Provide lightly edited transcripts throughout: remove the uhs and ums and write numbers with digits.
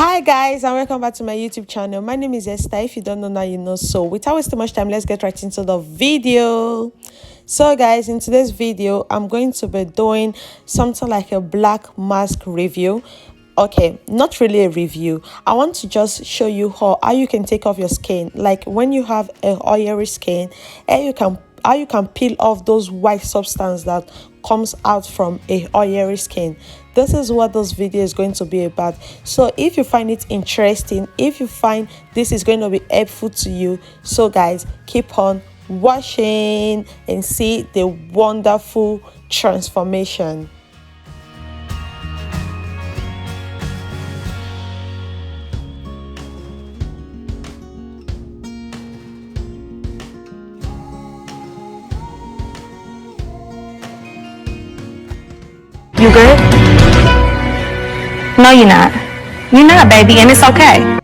Hi guys, and welcome back to my YouTube channel. My name is Esther. If you don't know now, you know. So without wasting much time, let's get right into the video. So guys, in today's video, I'm going to be doing something like a black mask review. Okay, not really a review. I want to just show you how you can take off your skin. Like when you have a oily skin, and how you can peel off those white substance that comes out from a oily skin. This is what this video is going to be about. So if you find it interesting, if you find this is going to be helpful to you, so guys, keep on watching and see the wonderful transformation. You good? No, you're not. You're not, baby, and it's okay.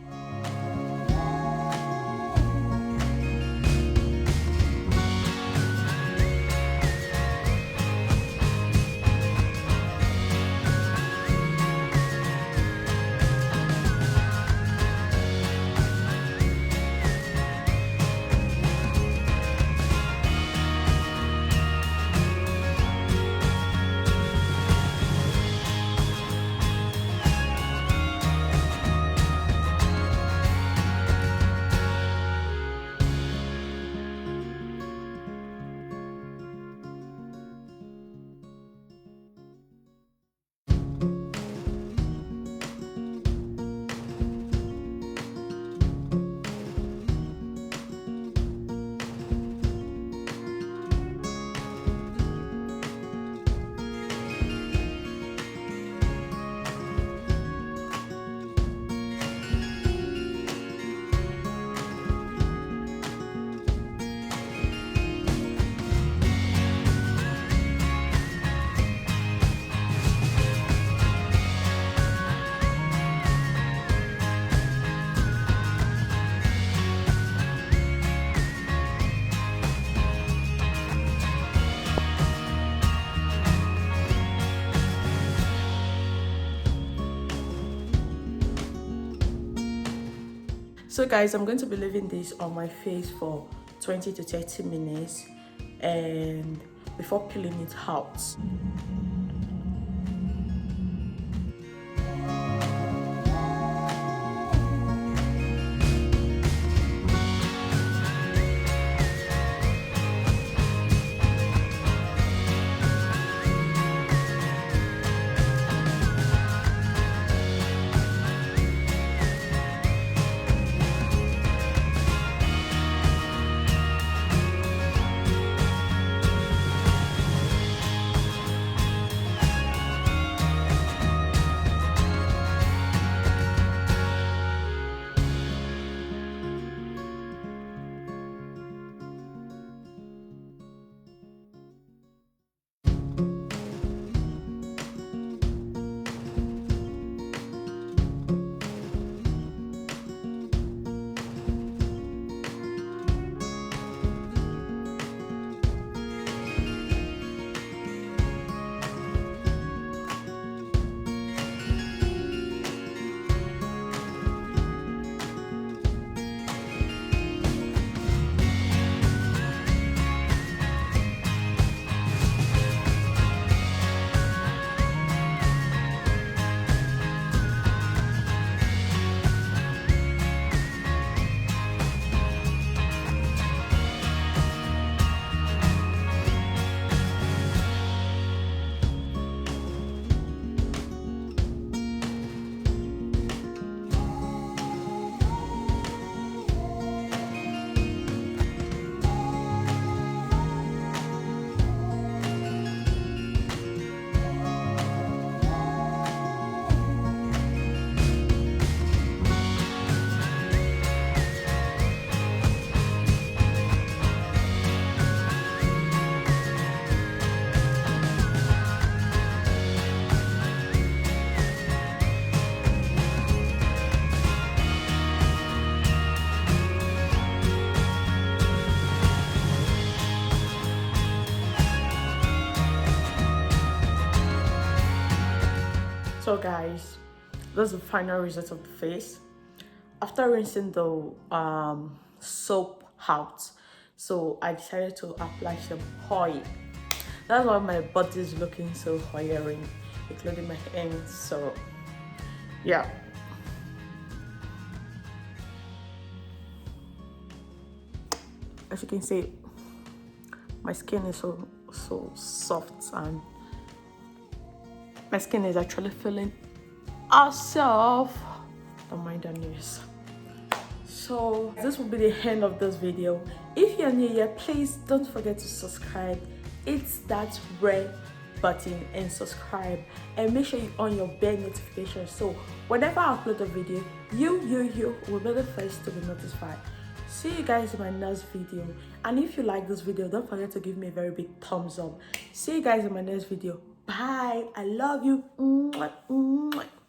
So guys, I'm going to be leaving this on my face for 20 to 30 minutes and before peeling it out. So guys, That's the final result of the face after rinsing the soap out. So I decided to apply some oil. That's why my body is looking so oily, including my hands. So yeah, as you can see, my skin is so soft, and my skin is actually feeling ourselves. Don't mind the news. So this will be the end of this video. If you're new here, please don't forget to subscribe. Hit that red button and subscribe, and make sure you on your bell notification, so whenever I upload a video, you will be the first to be notified. See you guys in my next video, and if you like this video, don't forget to give me a very big thumbs up. See you guys in my next video. Bye. I love you. Mwah, mwah.